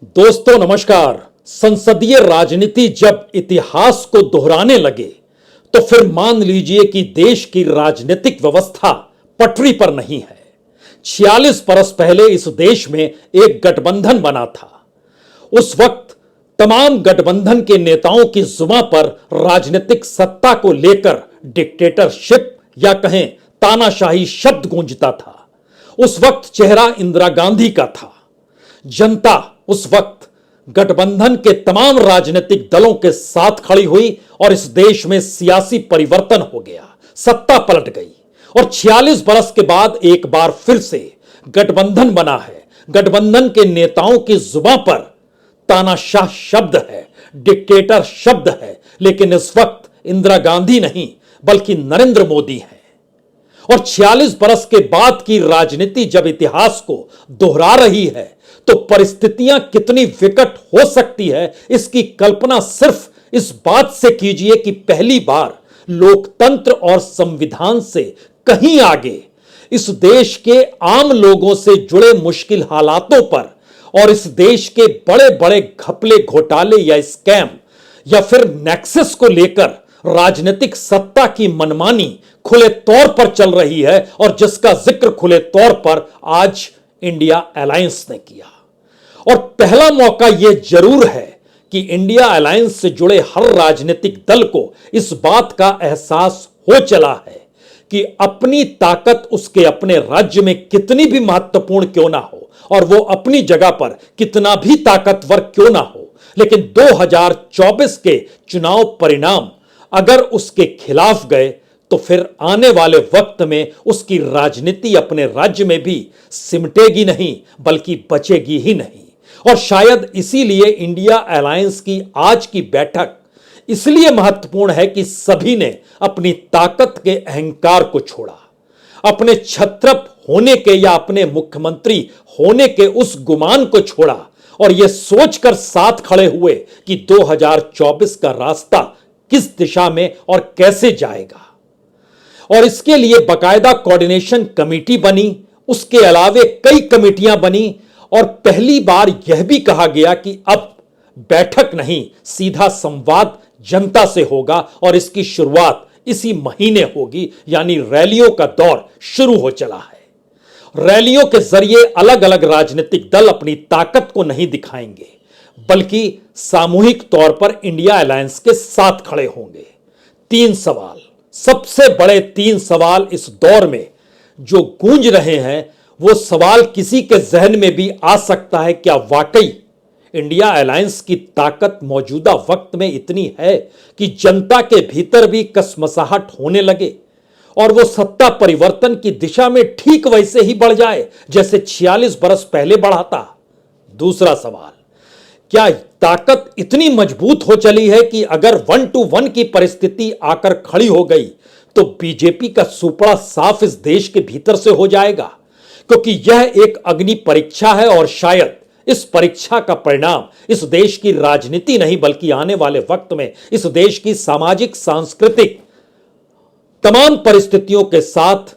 दोस्तों नमस्कार। संसदीय राजनीति जब इतिहास को दोहराने लगे तो फिर मान लीजिए कि देश की राजनीतिक व्यवस्था पटरी पर नहीं है। 46 बरस पहले इस देश में एक गठबंधन बना था। उस वक्त तमाम गठबंधन के नेताओं की जुबां पर राजनीतिक सत्ता को लेकर डिक्टेटरशिप या कहें तानाशाही शब्द गूंजता था। उस वक्त चेहरा इंदिरा गांधी का था। जनता उस वक्त गठबंधन के तमाम राजनीतिक दलों के साथ खड़ी हुई और इस देश में सियासी परिवर्तन हो गया, सत्ता पलट गई और 46 बरस के बाद एक बार फिर से गठबंधन बना है। गठबंधन के नेताओं की जुबां पर तानाशाह शब्द है, डिक्टेटर शब्द है, लेकिन इस वक्त इंदिरा गांधी नहीं बल्कि नरेंद्र मोदी है। और 46 बरस के बाद की राजनीति जब इतिहास को दोहरा रही है तो परिस्थितियां कितनी विकट हो सकती है, इसकी कल्पना सिर्फ इस बात से कीजिए कि पहली बार लोकतंत्र और संविधान से कहीं आगे इस देश के आम लोगों से जुड़े मुश्किल हालातों पर और इस देश के बड़े बड़े घपले घोटाले या स्कैम या फिर नेक्सस को लेकर राजनीतिक सत्ता की मनमानी खुले तौर पर चल रही है और जिसका जिक्र खुले तौर पर आज इंडिया अलायंस ने किया। और पहला मौका यह जरूर है कि इंडिया अलायंस से जुड़े हर राजनीतिक दल को इस बात का एहसास हो चला है कि अपनी ताकत उसके अपने राज्य में कितनी भी महत्वपूर्ण क्यों ना हो और वो अपनी जगह पर कितना भी ताकतवर क्यों ना हो, लेकिन 2024 के चुनाव परिणाम अगर उसके खिलाफ गए तो फिर आने वाले वक्त में उसकी राजनीति अपने राज्य में भी सिमटेगी नहीं बल्कि बचेगी ही नहीं। और शायद इसीलिए इंडिया अलायंस की आज की बैठक इसलिए महत्वपूर्ण है कि सभी ने अपनी ताकत के अहंकार को छोड़ा, अपने छत्रप होने के या अपने मुख्यमंत्री होने के उस गुमान को छोड़ा और यह सोचकर साथ खड़े हुए कि 2024 का रास्ता किस दिशा में और कैसे जाएगा। और इसके लिए बाकायदा कोऑर्डिनेशन कमेटी बनी, उसके अलावे कई कमेटियां बनी और पहली बार यह भी कहा गया कि अब बैठक नहीं सीधा संवाद जनता से होगा और इसकी शुरुआत इसी महीने होगी, यानी रैलियों का दौर शुरू हो चला है। रैलियों के जरिए अलग अलग राजनीतिक दल अपनी ताकत को नहीं दिखाएंगे बल्कि सामूहिक तौर पर इंडिया अलायंस के साथ खड़े होंगे। 3 सवाल, सबसे बड़े 3 सवाल इस दौर में जो गूंज रहे हैं, वो सवाल किसी के जहन में भी आ सकता है, क्या वाकई इंडिया अलायंस की ताकत मौजूदा वक्त में इतनी है कि जनता के भीतर भी कसमसाहट होने लगे और वो सत्ता परिवर्तन की दिशा में ठीक वैसे ही बढ़ जाए जैसे 46 बरस पहले बढ़ा था। दूसरा सवाल, क्या ताकत इतनी मजबूत हो चली है कि अगर 1 to 1 की परिस्थिति आकर खड़ी हो गई तो बीजेपी का सुपड़ा साफ इस देश के भीतर से हो जाएगा, क्योंकि यह एक अग्नि परीक्षा है और शायद इस परीक्षा का परिणाम इस देश की राजनीति नहीं बल्कि आने वाले वक्त में इस देश की सामाजिक सांस्कृतिक तमाम परिस्थितियों के साथ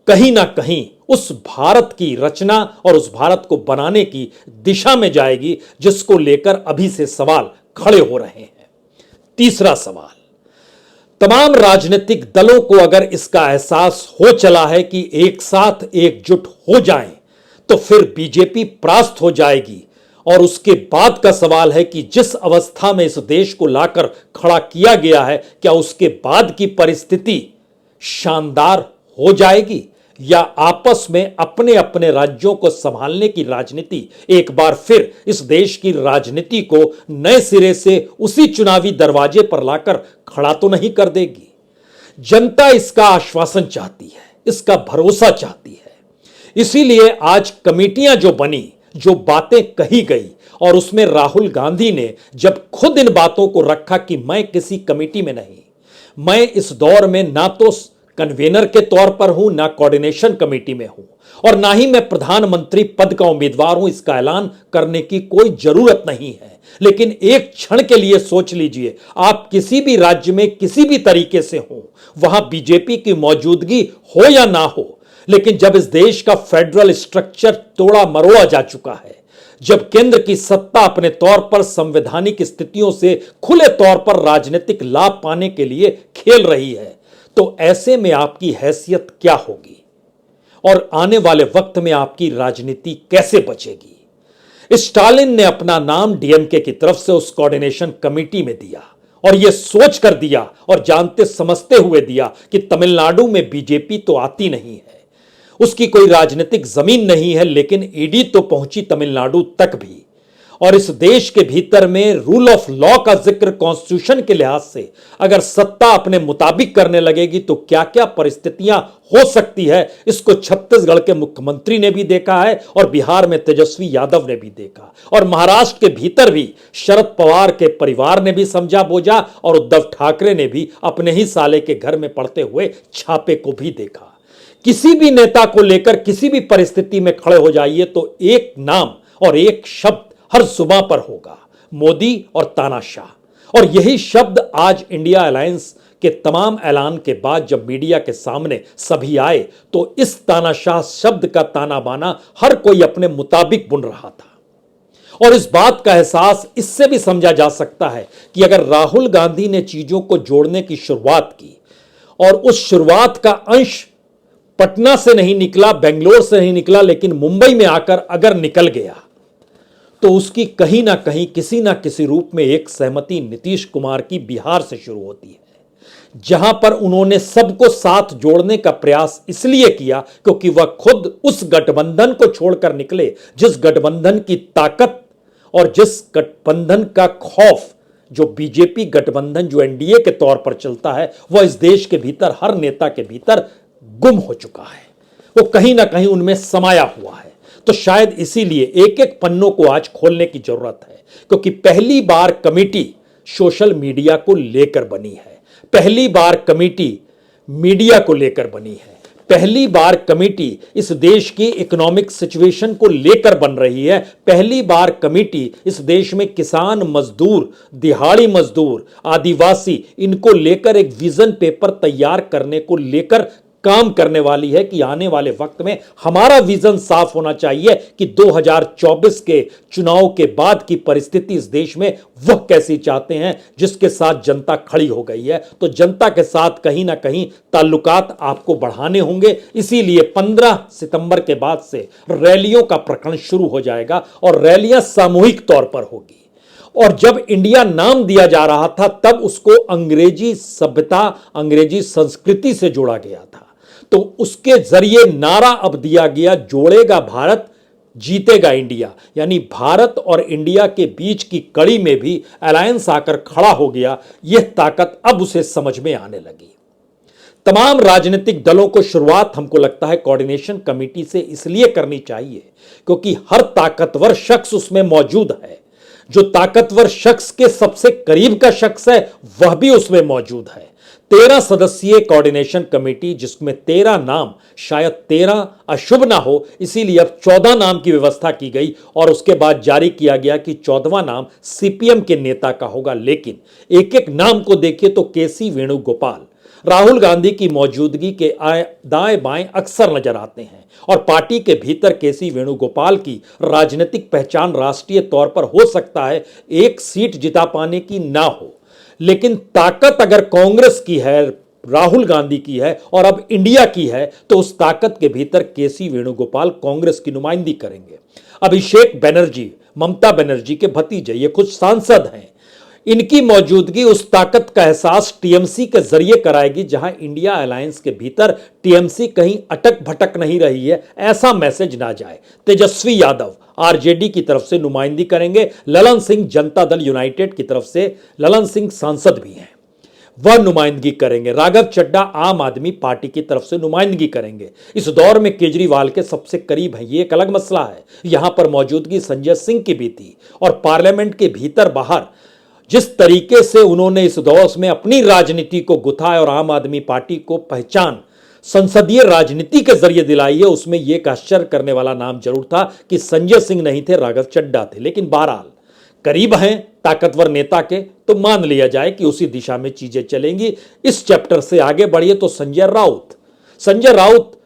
कहीं ना कहीं उस भारत की रचना और उस भारत को बनाने की दिशा में जाएगी जिसको लेकर अभी से सवाल खड़े हो रहे हैं। तीसरा सवाल, तमाम राजनीतिक दलों को अगर इसका एहसास हो चला है कि एक साथ एकजुट हो जाएं तो फिर बीजेपी परास्त हो जाएगी और उसके बाद का सवाल है कि जिस अवस्था में इस देश को लाकर खड़ा किया गया है, क्या उसके बाद की परिस्थिति शानदार हो जाएगी या आपस में अपने अपने राज्यों को संभालने की राजनीति एक बार फिर इस देश की राजनीति को नए सिरे से उसी चुनावी दरवाजे पर लाकर खड़ा तो नहीं कर देगी। जनता इसका आश्वासन चाहती है, इसका भरोसा चाहती है। इसीलिए आज कमेटियां जो बनी, जो बातें कही गई और उसमें राहुल गांधी ने जब खुद इन बातों को रखा कि मैं किसी कमेटी में नहीं, मैं इस दौर में ना तो कन्वेनर के तौर पर हूं, ना कोऑर्डिनेशन कमेटी में हूं और ना ही मैं प्रधानमंत्री पद का उम्मीदवार हूं, इसका ऐलान करने की कोई जरूरत नहीं है। लेकिन एक क्षण के लिए सोच लीजिए, आप किसी भी राज्य में किसी भी तरीके से हो, वहां बीजेपी की मौजूदगी हो या ना हो, लेकिन जब इस देश का फेडरल स्ट्रक्चर तोड़ा मरोड़ा जा चुका है, जब केंद्र की सत्ता अपने तौर पर संवैधानिक स्थितियों से खुले तौर पर राजनीतिक लाभ पाने के लिए खेल रही है, तो ऐसे में आपकी हैसियत क्या होगी और आने वाले वक्त में आपकी राजनीति कैसे बचेगी। स्टालिन ने अपना नाम डीएमके की तरफ से उस कोऑर्डिनेशन कमेटी में दिया और यह सोच कर दिया और जानते समझते हुए दिया कि तमिलनाडु में बीजेपी तो आती नहीं है, उसकी कोई राजनीतिक जमीन नहीं है, लेकिन ईडी तो पहुंची तमिलनाडु तक भी। और इस देश के भीतर में रूल ऑफ लॉ का जिक्र कॉन्स्टिट्यूशन के लिहाज से अगर सत्ता अपने मुताबिक करने लगेगी तो क्या क्या परिस्थितियां हो सकती है, इसको छत्तीसगढ़ के मुख्यमंत्री ने भी देखा है और बिहार में तेजस्वी यादव ने भी देखा और महाराष्ट्र के भीतर भी शरद पवार के परिवार ने भी समझा बोझा और उद्धव ठाकरे ने भी अपने ही साले के घर में पड़ते हुए छापे को भी देखा। किसी भी नेता को लेकर किसी भी परिस्थिति में खड़े हो जाइए तो एक नाम और एक शब्द हर जुबां पर होगा, मोदी और तानाशाह। और यही शब्द आज इंडिया अलायंस के तमाम ऐलान के बाद जब मीडिया के सामने सभी आए तो इस तानाशाह शब्द का ताना बाना हर कोई अपने मुताबिक बुन रहा था। और इस बात का एहसास इससे भी समझा जा सकता है कि अगर राहुल गांधी ने चीजों को जोड़ने की शुरुआत की और उस शुरुआत का अंश पटना से नहीं निकला, बेंगलोर से नहीं निकला, लेकिन मुंबई में आकर अगर निकल गया तो उसकी कहीं ना कहीं किसी ना किसी रूप में एक सहमति नीतीश कुमार की बिहार से शुरू होती है, जहां पर उन्होंने सबको साथ जोड़ने का प्रयास इसलिए किया क्योंकि वह खुद उस गठबंधन को छोड़कर निकले जिस गठबंधन की ताकत और जिस गठबंधन का खौफ जो बीजेपी गठबंधन जो एनडीए के तौर पर चलता है वह इस देश के भीतर हर नेता के भीतर गुम हो चुका है, वो कहीं ना कहीं उनमें समाया हुआ है। तो शायद इसीलिए एक एक पन्नों को आज खोलने की जरूरत है, क्योंकि पहली बार कमेटी सोशल मीडिया को लेकर बनी है, पहली बार कमेटी मीडिया को लेकर बनी है, पहली बार कमेटी इस देश की इकोनॉमिक सिचुएशन को लेकर बन रही है, पहली बार कमेटी इस देश में किसान, मजदूर, दिहाड़ी मजदूर, आदिवासी, इनको लेकर एक विजन पेपर तैयार करने को लेकर काम करने वाली है कि आने वाले वक्त में हमारा विजन साफ होना चाहिए कि 2024 के चुनाव के बाद की परिस्थिति इस देश में वह कैसी चाहते हैं जिसके साथ जनता खड़ी हो गई है। तो जनता के साथ कहीं ना कहीं ताल्लुकात आपको बढ़ाने होंगे, इसीलिए 15 सितंबर के बाद से रैलियों का प्रकरण शुरू हो जाएगा और रैलियां सामूहिक तौर पर होगी। और जब इंडिया नाम दिया जा रहा था तब उसको अंग्रेजी सभ्यता, अंग्रेजी संस्कृति से जोड़ा गया था, तो उसके जरिए नारा अब दिया गया, जोड़ेगा भारत जीतेगा इंडिया, यानी भारत और इंडिया के बीच की कड़ी में भी अलायंस आकर खड़ा हो गया। यह ताकत अब उसे समझ में आने लगी। तमाम राजनीतिक दलों को शुरुआत हमको लगता है कोऑर्डिनेशन कमेटी से इसलिए करनी चाहिए क्योंकि हर ताकतवर शख्स उसमें मौजूद है, जो ताकतवर शख्स के सबसे करीब का शख्स है वह भी उसमें मौजूद है। 13 सदस्यीय कोऑर्डिनेशन कमेटी जिसमें 13 नाम, शायद 13 अशुभ ना हो, इसीलिए अब 14 नाम की व्यवस्था की गई और उसके बाद जारी किया गया कि 14वां नाम सीपीएम के नेता का होगा। लेकिन एक एक नाम को देखिए तो केसी वेणुगोपाल राहुल गांधी की मौजूदगी के दाएं बाएं अक्सर नजर आते हैं और पार्टी के भीतर केसी वेणुगोपाल की राजनीतिक पहचान राष्ट्रीय तौर पर हो सकता है एक सीट जिता पाने की ना हो, लेकिन ताकत अगर कांग्रेस की है, राहुल गांधी की है और अब इंडिया की है तो उस ताकत के भीतर केसी वेणुगोपाल कांग्रेस की नुमाइंदगी करेंगे। अभिषेक बनर्जी ममता बनर्जी के भतीजे, ये कुछ सांसद हैं, इनकी मौजूदगी उस ताकत का एहसास टीएमसी के जरिए कराएगी जहां इंडिया अलायंस के भीतर टीएमसी कहीं अटक भटक नहीं रही है, ऐसा मैसेज ना जाए। तेजस्वी यादव आरजेडी की तरफ से नुमाइंदगी करेंगे, ललन सिंह जनता दल यूनाइटेड की तरफ से, ललन सिंह सांसद भी हैं, वह नुमाइंदगी करेंगे। राघव चड्ढा आम आदमी पार्टी की तरफ से नुमाइंदगी करेंगे। इस दौर में केजरीवाल के सबसे करीब है, ये एक अलग मसला है। यहां पर मौजूदगी संजय सिंह की भी थी और पार्लियामेंट के भीतर बाहर जिस तरीके से उन्होंने इस दौर में अपनी राजनीति को गुथाया और आम आदमी पार्टी को पहचान संसदीय राजनीति के जरिए दिलाई है, उसमें यह एक आश्चर्य करने वाला नाम जरूर था कि संजय सिंह नहीं थे, राघव चड्ढा थे। लेकिन बहरहाल करीब हैं ताकतवर नेता के, तो मान लिया जाए कि उसी दिशा में चीजें चलेंगी। इस चैप्टर से आगे बढ़िए तो संजय राउत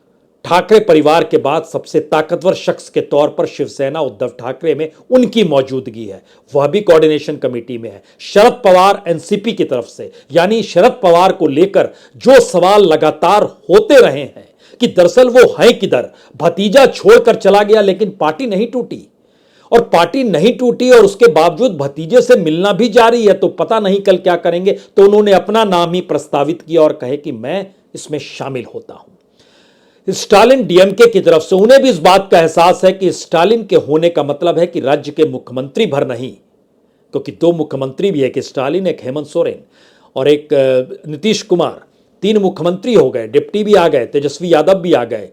ठाकरे परिवार के बाद सबसे ताकतवर शख्स के तौर पर शिवसेना उद्धव ठाकरे में उनकी मौजूदगी है, वह भी कोऑर्डिनेशन कमेटी में है। शरद पवार एनसीपी की तरफ से, यानी शरद पवार को लेकर जो सवाल लगातार होते रहे हैं कि दरअसल वो है किधर, भतीजा छोड़कर चला गया लेकिन पार्टी नहीं टूटी, और पार्टी नहीं टूटी और उसके बावजूद भतीजे से मिलना भी जारी है, तो पता नहीं कल क्या करेंगे। तो उन्होंने अपना नाम ही प्रस्तावित किया और कहे कि मैं इसमें शामिल होता हूं। स्टालिन डीएमके की तरफ से उन्हें भी इस बात का एहसास है कि स्टालिन के होने का मतलब है कि राज्य के मुख्यमंत्री भर नहीं, क्योंकि दो मुख्यमंत्री भी है, एक स्टालिन, एक हेमंत सोरेन और एक नीतीश कुमार, तीन मुख्यमंत्री हो गए, डिप्टी भी आ गए, तेजस्वी यादव भी आ गए।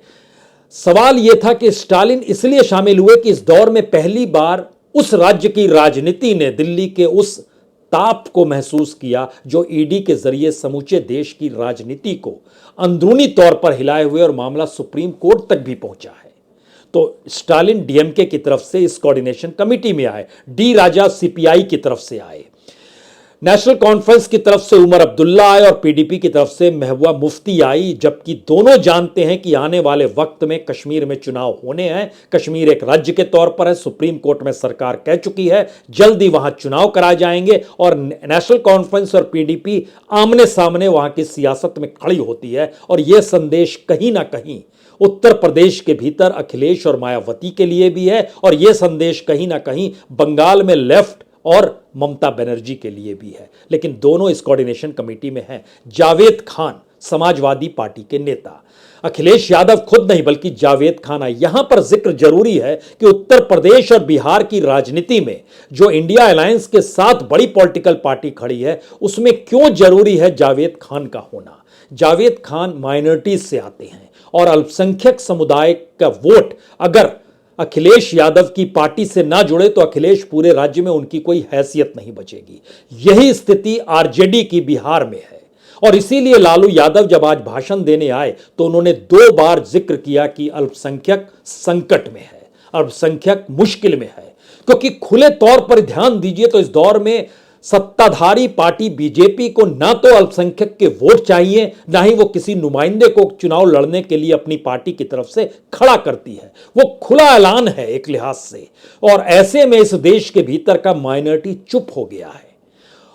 सवाल यह था कि स्टालिन इसलिए शामिल हुए कि इस दौर में पहली बार उस राज्य की राजनीति ने दिल्ली के उस ताप को महसूस किया जो ईडी के जरिए समूचे देश की राजनीति को अंदरूनी तौर पर हिलाए हुए और मामला सुप्रीम कोर्ट तक भी पहुंचा है। तो स्टालिन डीएमके की तरफ से इस कोऑर्डिनेशन कमेटी में आए, डी राजा सीपीआई की तरफ से आए, नेशनल कॉन्फ्रेंस की तरफ से उमर अब्दुल्ला आए और पीडीपी की तरफ से महबूबा मुफ्ती आई, जबकि दोनों जानते हैं कि आने वाले वक्त में कश्मीर में चुनाव होने हैं। कश्मीर एक राज्य के तौर पर है, सुप्रीम कोर्ट में सरकार कह चुकी है जल्दी वहां चुनाव कराए जाएंगे, और नेशनल कॉन्फ्रेंस और पीडीपी आमने सामने वहां की सियासत में खड़ी होती है। और यह संदेश कहीं ना कहीं उत्तर प्रदेश के भीतर अखिलेश और मायावती के लिए भी है, और यह संदेश कहीं ना कहीं बंगाल में लेफ्ट और ममता बनर्जी के लिए भी है। लेकिन दोनों इस कोऑर्डिनेशन कमेटी में हैं। जावेद खान समाजवादी पार्टी के नेता, अखिलेश यादव खुद नहीं बल्कि जावेद खान आए। यहां पर जिक्र जरूरी है कि उत्तर प्रदेश और बिहार की राजनीति में जो इंडिया अलायंस के साथ बड़ी पॉलिटिकल पार्टी खड़ी है, उसमें क्यों जरूरी है जावेद खान का होना। जावेद खान माइनॉरिटीज से आते हैं और अल्पसंख्यक समुदाय का वोट अगर अखिलेश यादव की पार्टी से ना जुड़े तो अखिलेश पूरे राज्य में उनकी कोई हैसियत नहीं बचेगी। यही स्थिति आरजेडी की बिहार में है, और इसीलिए लालू यादव जब आज भाषण देने आए तो उन्होंने 2 बार जिक्र किया कि अल्पसंख्यक संकट में है, अल्पसंख्यक मुश्किल में है। क्योंकि खुले तौर पर ध्यान दीजिए तो इस दौर में सत्ताधारी पार्टी बीजेपी को ना तो अल्पसंख्यक के वोट चाहिए, ना ही वो किसी नुमाइंदे को चुनाव लड़ने के लिए अपनी पार्टी की तरफ से खड़ा करती है। वो खुला ऐलान है एक लिहाज से, और ऐसे में इस देश के भीतर का माइनॉरिटी चुप हो गया है।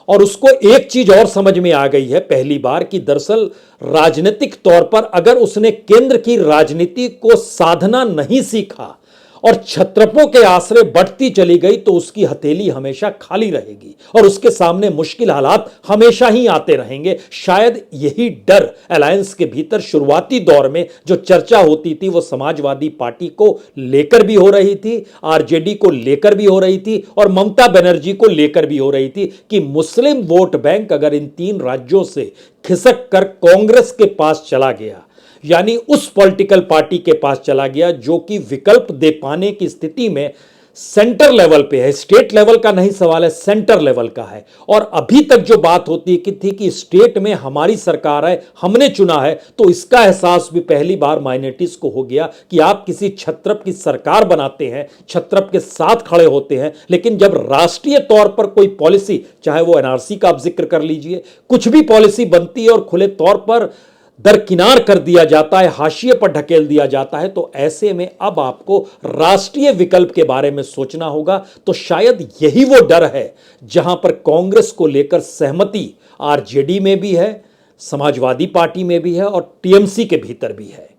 और उसको एक चीज और समझ में आ गई है पहली बार कि दरअसल राजनीतिक तौर पर अगर उसने केंद्र की राजनीति को साधना नहीं सीखा और छत्रपों के आश्रय बढ़ती चली गई तो उसकी हथेली हमेशा खाली रहेगी और उसके सामने मुश्किल हालात हमेशा ही आते रहेंगे। शायद यही डर अलायंस के भीतर शुरुआती दौर में जो चर्चा होती थी वो समाजवादी पार्टी को लेकर भी हो रही थी, आरजेडी को लेकर भी हो रही थी और ममता बनर्जी को लेकर भी हो रही थी कि मुस्लिम वोट बैंक अगर इन 3 राज्यों से खिसक कर कांग्रेस के पास चला गया, यानी उस पॉलिटिकल पार्टी के पास चला गया जो कि विकल्प दे पाने की स्थिति में सेंटर लेवल पे है, स्टेट लेवल का नहीं सवाल है, सेंटर लेवल का है। और अभी तक जो बात होती थी कि स्टेट में हमारी सरकार है, हमने चुना है, तो इसका एहसास भी पहली बार माइनॉरिटीज को हो गया कि आप किसी छत्रप की सरकार बनाते हैं, छत्रप के साथ खड़े होते हैं, लेकिन जब राष्ट्रीय तौर पर कोई पॉलिसी, चाहे वो एनआरसी का आप जिक्र कर लीजिए, कुछ भी पॉलिसी बनती है और खुले तौर पर दरकिनार कर दिया जाता है, हाशिए पर ढकेल दिया जाता है, तो ऐसे में अब आपको राष्ट्रीय विकल्प के बारे में सोचना होगा। तो शायद यही वो डर है जहां पर कांग्रेस को लेकर सहमति आरजेडी में भी है, समाजवादी पार्टी में भी है और टीएमसी के भीतर भी है।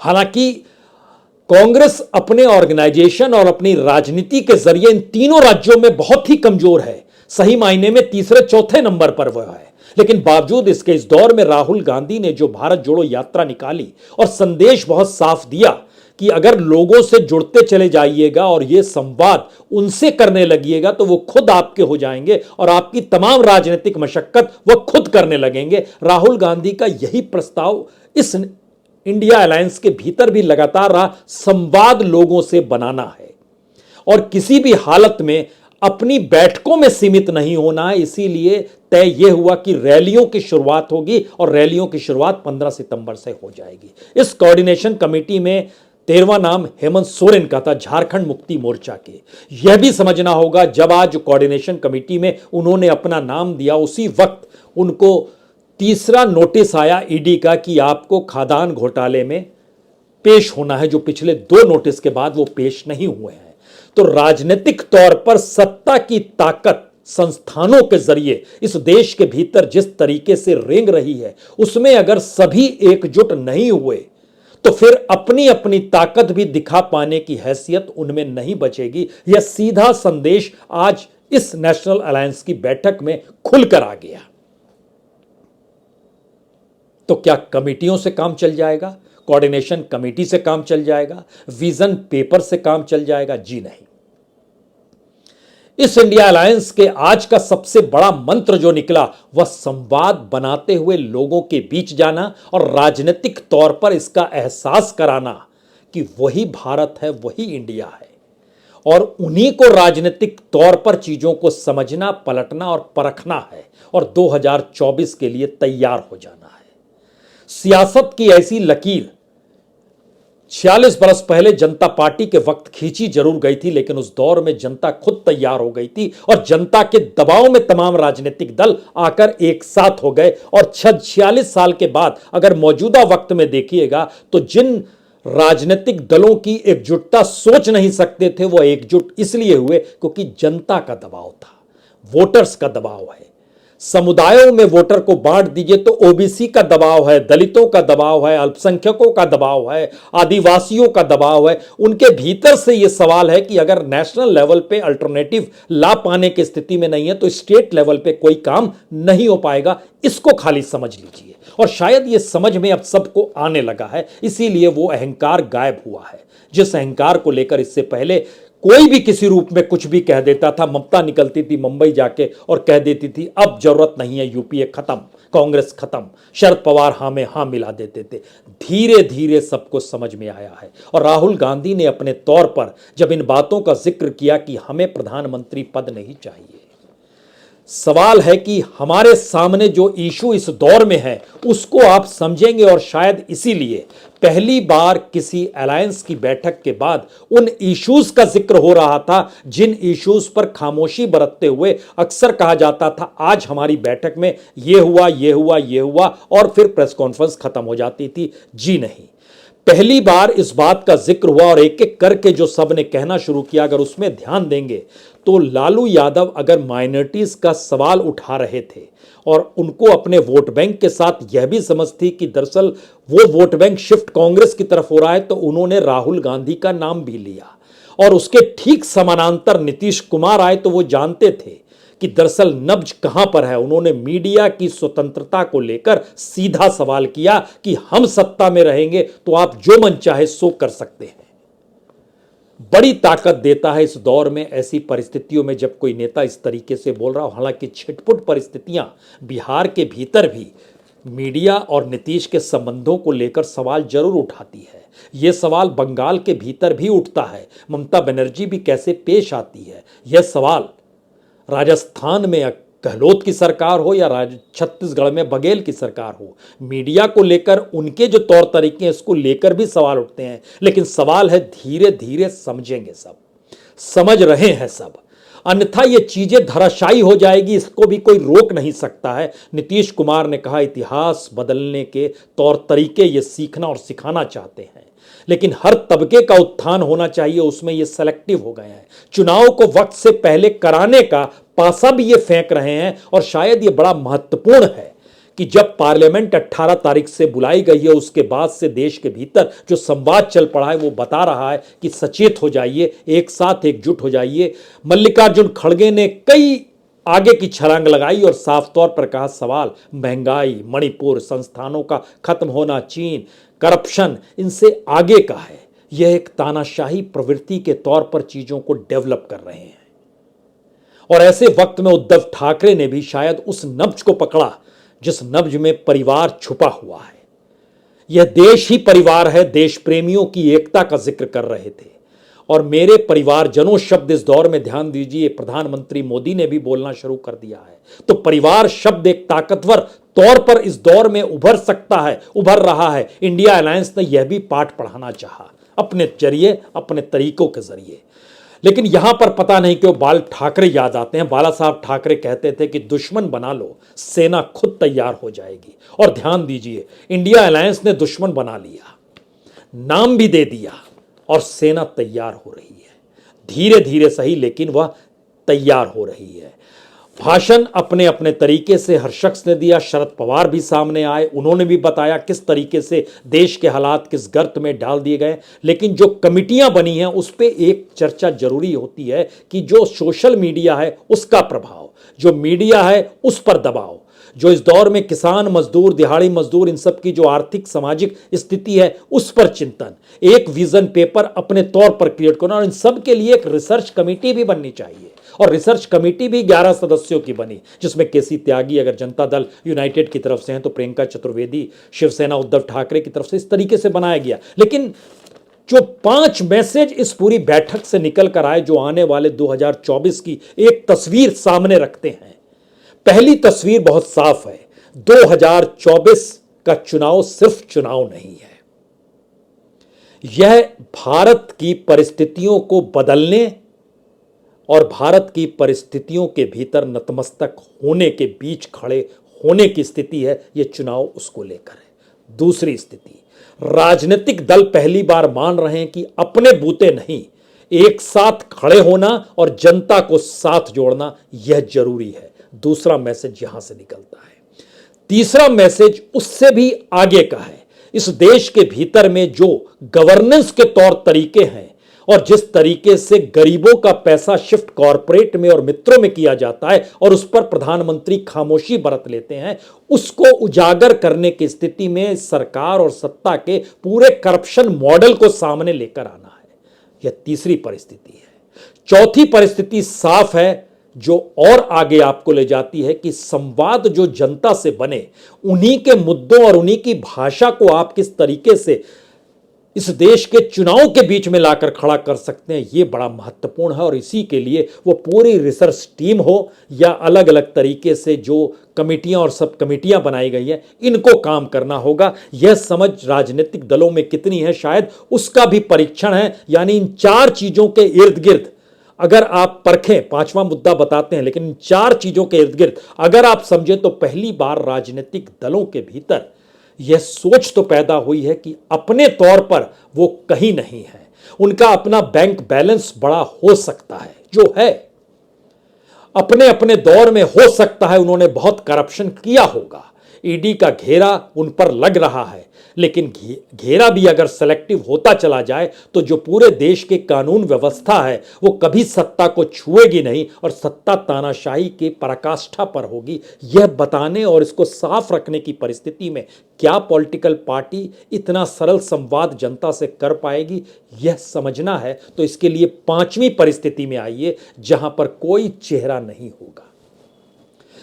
हालांकि कांग्रेस अपने ऑर्गेनाइजेशन और अपनी राजनीति के जरिए इन तीनों राज्यों में बहुत ही कमजोर है, सही मायने में तीसरे चौथे नंबर पर वह है। लेकिन बावजूद इसके इस दौर में राहुल गांधी ने जो भारत जोड़ो यात्रा निकाली और संदेश बहुत साफ दिया कि अगर लोगों से जुड़ते चले जाइएगा और ये संवाद उनसे करने लगिएगा तो वो खुद आपके हो जाएंगे और आपकी तमाम राजनीतिक मशक्कत वो खुद करने लगेंगे। राहुल गांधी का यही प्रस्ताव इस इंडिया अलायंस के भीतर भी लगातार रहा, संवाद लोगों से बनाना है और किसी भी हालत में अपनी बैठकों में सीमित नहीं होना है। इसीलिए तय यह हुआ कि रैलियों की शुरुआत होगी और रैलियों की शुरुआत 15 सितंबर से हो जाएगी। इस कोऑर्डिनेशन कमेटी में 13वां नाम हेमंत सोरेन का था, झारखंड मुक्ति मोर्चा के। यह भी समझना होगा जब आज कोऑर्डिनेशन कमेटी में उन्होंने अपना नाम दिया उसी वक्त उनको तीसरा नोटिस आया ईडी का कि आपको खादान घोटाले में पेश होना है, जो पिछले 2 नोटिस के बाद वो पेश नहीं हुए हैं। तो राजनीतिक तौर पर सत्ता की ताकत संस्थानों के जरिए इस देश के भीतर जिस तरीके से रेंग रही है, उसमें अगर सभी एकजुट नहीं हुए तो फिर अपनी अपनी ताकत भी दिखा पाने की हैसियत उनमें नहीं बचेगी। यह सीधा संदेश आज इस नेशनल अलायंस की बैठक में खुलकर आ गया। तो क्या कमेटियों से काम चल जाएगा? कोऑर्डिनेशन कमेटी से काम चल जाएगा? विजन पेपर से काम चल जाएगा? जी नहीं। इस इंडिया अलायंस के आज का सबसे बड़ा मंत्र जो निकला वह संवाद बनाते हुए लोगों के बीच जाना और राजनीतिक तौर पर इसका एहसास कराना कि वही भारत है, वही इंडिया है, और उन्हीं को राजनीतिक तौर पर चीजों को समझना, पलटना और परखना है और 2024 के लिए तैयार हो जाना है। सियासत की ऐसी लकीर 46 बरस पहले जनता पार्टी के वक्त खींची जरूर गई थी, लेकिन उस दौर में जनता खुद तैयार हो गई थी और जनता के दबाव में तमाम राजनीतिक दल आकर एक साथ हो गए। और 46 साल के बाद अगर मौजूदा वक्त में देखिएगा तो जिन राजनीतिक दलों की एकजुटता सोच नहीं सकते थे, वो एकजुट इसलिए हुए क्योंकि जनता का दबाव था, वोटर्स का दबाव है। समुदायों में वोटर को बांट दीजिए तो ओबीसी का दबाव है, दलितों का दबाव है, अल्पसंख्यकों का दबाव है, आदिवासियों का दबाव है। उनके भीतर से यह सवाल है कि अगर नेशनल लेवल पे अल्टरनेटिव ला पाने की स्थिति में नहीं है तो स्टेट लेवल पे कोई काम नहीं हो पाएगा। इसको खाली समझ लीजिए, और शायद ये समझ में अब सबको आने लगा है, इसीलिए वो अहंकार गायब हुआ है। जिस अहंकार को लेकर इससे पहले कोई भी किसी रूप में कुछ भी कह देता था, ममता निकलती थी मुंबई जाके और कह देती थी अब जरूरत नहीं है, यूपीए खत्म, कांग्रेस खत्म, शरद पवार हाँ में हाँ मिला देते थे। धीरे धीरे सबको समझ में आया है और राहुल गांधी ने अपने तौर पर जब इन बातों का जिक्र किया कि हमें प्रधानमंत्री पद नहीं चाहिए, सवाल है कि हमारे सामने जो इशू इस दौर में है उसको आप समझेंगे। और शायद इसीलिए पहली बार किसी अलायंस की बैठक के बाद उन इश्यूज का जिक्र हो रहा था जिन इश्यूज पर खामोशी बरतते हुए अक्सर कहा जाता था आज हमारी बैठक में ये हुआ, ये हुआ, ये हुआ, और फिर प्रेस कॉन्फ्रेंस खत्म हो जाती थी। जी नहीं, पहली बार इस बात का जिक्र हुआ और एक एक करके जो सब ने कहना शुरू किया, अगर उसमें ध्यान देंगे तो लालू यादव अगर माइनॉरिटीज का सवाल उठा रहे थे और उनको अपने वोट बैंक के साथ यह भी समझ थी कि दरअसल वो वोट बैंक शिफ्ट कांग्रेस की तरफ हो रहा है, तो उन्होंने राहुल गांधी का नाम भी लिया। और उसके ठीक समानांतर नीतीश कुमार आए तो वो जानते थे कि दरअसल नब्ज कहां पर है। उन्होंने मीडिया की स्वतंत्रता को लेकर सीधा सवाल किया कि हम सत्ता में रहेंगे तो आप जो मन चाहे सो कर सकते हैं। बड़ी ताकत देता है इस दौर में, ऐसी परिस्थितियों में जब कोई नेता इस तरीके से बोल रहा हो। हालांकि छिटपुट परिस्थितियां बिहार के भीतर भी मीडिया और नीतीश के संबंधों को लेकर सवाल जरूर उठाती है। यह सवाल बंगाल के भीतर भी उठता है, ममता बनर्जी भी कैसे पेश आती है। यह सवाल राजस्थान में गहलोत की सरकार हो या छत्तीसगढ़ में बघेल की सरकार हो, मीडिया को लेकर उनके जो तौर तरीके हैं इसको लेकर भी सवाल उठते हैं। लेकिन सवाल है धीरे धीरे समझेंगे सब, समझ रहे हैं सब, अन्यथा ये चीजें धराशायी हो जाएगी, इसको भी कोई रोक नहीं सकता है। नीतीश कुमार ने कहा इतिहास बदलने के तौर तरीके ये सीखना और सिखाना चाहते हैं, लेकिन हर तबके का उत्थान होना चाहिए, उसमें ये सेलेक्टिव हो गए हैं। चुनाव को वक्त से पहले कराने का पासा भी ये फेंक रहे हैं। और शायद ये बड़ा महत्वपूर्ण है कि जब पार्लियामेंट 18 तारीख से बुलाई गई है उसके बाद से देश के भीतर जो संवाद चल पड़ा है वो बता रहा है कि सचेत हो जाइए, एक साथ एकजुट हो जाइए। मल्लिकार्जुन खड़गे ने कई आगे की छलांग लगाई और साफ तौर पर कहा सवाल महंगाई, मणिपुर, संस्थानों का खत्म होना, चीन, करप्शन, इनसे आगे का है। यह एक तानाशाही प्रवृत्ति के तौर पर चीजों को डेवलप कर रहे हैं। और ऐसे वक्त में उद्धव ठाकरे ने भी शायद उस नब्ज को पकड़ा जिस नब्ज में परिवार छुपा हुआ है। यह देश ही परिवार है, देश प्रेमियों की एकता का जिक्र कर रहे थे। और मेरे परिवारजनों शब्द इस दौर में ध्यान दीजिए, प्रधानमंत्री मोदी ने भी बोलना शुरू कर दिया है। तो परिवार शब्द एक ताकतवर तौर पर इस दौर में उभर सकता है, उभर रहा है। इंडिया अलायंस ने यह भी पाठ पढ़ाना चाहा अपने जरिए, अपने तरीकों के जरिए। लेकिन यहां पर पता नहीं क्यों बाल ठाकरे याद आते हैं। बाला साहब ठाकरे कहते थे कि दुश्मन बना लो, सेना खुद तैयार हो जाएगी। और ध्यान दीजिए, इंडिया अलायंस ने दुश्मन बना लिया। नाम भी दे दिया और सेना तैयार हो रही है। धीरे धीरे सही, लेकिन वह तैयार हो रही है। भाषण अपने अपने तरीके से हर शख्स ने दिया। शरद पवार भी सामने आए, उन्होंने भी बताया किस तरीके से देश के हालात किस गर्त में डाल दिए गए। लेकिन जो कमिटियां बनी हैं उस पर एक चर्चा जरूरी होती है कि जो सोशल मीडिया है उसका प्रभाव, जो मीडिया है उस पर दबाव, जो इस दौर में किसान मजदूर दिहाड़ी मजदूर इन सब की जो आर्थिक सामाजिक स्थिति है उस पर चिंतन, एक विजन पेपर अपने तौर पर क्रिएट करना, और इन सब के लिए एक रिसर्च कमेटी भी बननी चाहिए। और रिसर्च कमेटी भी 11 सदस्यों की बनी, जिसमें केसी त्यागी अगर जनता दल यूनाइटेड की तरफ से हैं तो प्रियंका चतुर्वेदी शिवसेना उद्धव ठाकरे की तरफ से, इस तरीके से बनाया गया। लेकिन जो 5 मैसेज इस पूरी बैठक से निकल कर आए, जो आने वाले 2024 की एक तस्वीर सामने रखते हैं। पहली तस्वीर बहुत साफ है, 2024 का चुनाव सिर्फ चुनाव नहीं है, यह भारत की परिस्थितियों को बदलने और भारत की परिस्थितियों के भीतर नतमस्तक होने के बीच खड़े होने की स्थिति है। यह चुनाव उसको लेकर है। दूसरी स्थिति, राजनीतिक दल पहली बार मान रहे हैं कि अपने बूते नहीं, एक साथ खड़े होना और जनता को साथ जोड़ना यह जरूरी है। दूसरा मैसेज यहां से निकलता है। तीसरा मैसेज उससे भी आगे का है। इस देश के भीतर में जो गवर्नेंस के तौर तरीके हैं और जिस तरीके से गरीबों का पैसा शिफ्ट कॉरपोरेट में और मित्रों में किया जाता है और उस पर प्रधानमंत्री खामोशी बरत लेते हैं, उसको उजागर करने की स्थिति में सरकार और सत्ता के पूरे करप्शन मॉडल को सामने लेकर आना है। यह तीसरी परिस्थिति है। चौथी परिस्थिति साफ है, जो और आगे आपको ले जाती है कि संवाद जो जनता से बने, उन्हीं के मुद्दों और उन्हीं की भाषा को आप किस तरीके से इस देश के चुनाव के बीच में लाकर खड़ा कर सकते हैं, यह बड़ा महत्वपूर्ण है। और इसी के लिए वो पूरी रिसर्च टीम हो या अलग अलग तरीके से जो कमेटियां और सब कमेटियां बनाई गई हैं, इनको काम करना होगा। यह समझ राजनीतिक दलों में कितनी है, शायद उसका भी परीक्षण है। यानी इन 4 चीजों के इर्द गिर्द अगर आप परखें, 5वां मुद्दा बताते हैं, लेकिन इन 4 चीजों के इर्द गिर्द अगर आप समझें तो पहली बार राजनीतिक दलों के भीतर यह सोच तो पैदा हुई है कि अपने तौर पर वो कहीं नहीं है, उनका अपना बैंक बैलेंस बड़ा हो सकता है, जो है अपने अपने दौर में हो सकता है उन्होंने बहुत करप्शन किया होगा, ईडी का घेरा उन पर लग रहा है, लेकिन घेरा भी अगर सेलेक्टिव होता चला जाए तो जो पूरे देश के कानून व्यवस्था है वो कभी सत्ता को छुएगी नहीं और सत्ता तानाशाही की पराकाष्ठा पर होगी। यह बताने और इसको साफ रखने की परिस्थिति में क्या पॉलिटिकल पार्टी इतना सरल संवाद जनता से कर पाएगी, यह समझना है। तो इसके लिए 5वीं परिस्थिति में आइए, जहां पर कोई चेहरा नहीं होगा,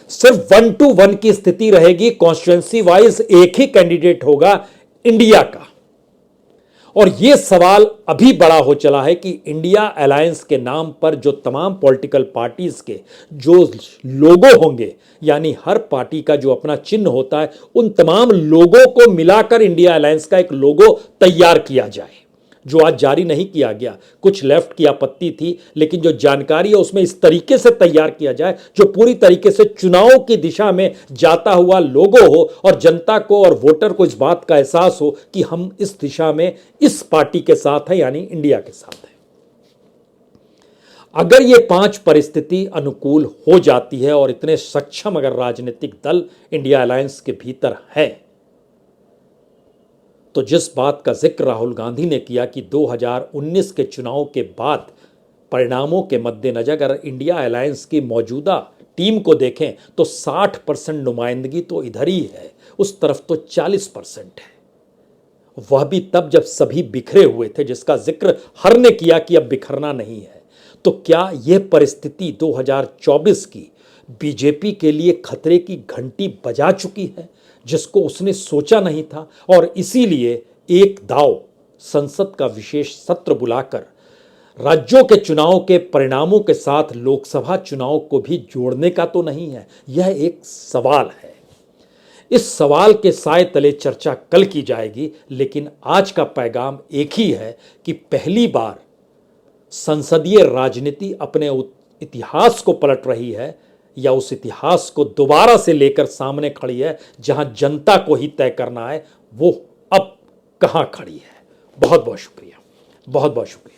सिर्फ 1 to 1 की स्थिति रहेगी। कॉन्स्टिट्यूएंसी वाइज एक ही कैंडिडेट होगा इंडिया का। और यह सवाल अभी बड़ा हो चला है कि इंडिया अलायंस के नाम पर जो तमाम पॉलिटिकल पार्टीज के जो लोगो होंगे, यानी हर पार्टी का जो अपना चिन्ह होता है, उन तमाम लोगों को मिलाकर इंडिया अलायंस का एक लोगो तैयार किया जाए, जो आज जारी नहीं किया गया। कुछ लेफ्ट की आपत्ति थी, लेकिन जो जानकारी है उसमें इस तरीके से तैयार किया जाए जो पूरी तरीके से चुनाव की दिशा में जाता हुआ लोगो हो और जनता को और वोटर को इस बात का एहसास हो कि हम इस दिशा में इस पार्टी के साथ हैं, यानी इंडिया के साथ हैं। अगर ये 5 परिस्थिति अनुकूल हो जाती है और इतने सक्षम अगर राजनीतिक दल इंडिया अलायंस के भीतर है, तो जिस बात का जिक्र राहुल गांधी ने किया कि 2019 के चुनाव के बाद परिणामों के मद्देनजर अगर इंडिया अलायंस की मौजूदा टीम को देखें तो 60% नुमाइंदगी तो इधर ही है, उस तरफ तो 40% है, वह भी तब जब सभी बिखरे हुए थे, जिसका जिक्र हर ने किया कि अब बिखरना नहीं है। तो क्या यह परिस्थिति 2024 की बीजेपी के लिए खतरे की घंटी बजा चुकी है, जिसको उसने सोचा नहीं था? और इसीलिए एक दाव संसद का विशेष सत्र बुलाकर राज्यों के चुनाव के परिणामों के साथ लोकसभा चुनाव को भी जोड़ने का तो नहीं है। यह एक सवाल है, इस सवाल के साए तले चर्चा कल की जाएगी, लेकिन आज का पैगाम एक ही है कि पहली बार संसदीय राजनीति अपने इतिहास को पलट रही है, या उस इतिहास को दोबारा से लेकर सामने खड़ी है, जहां जनता को ही तय करना है वो अब कहां खड़ी है। बहुत बहुत शुक्रिया, बहुत बहुत शुक्रिया।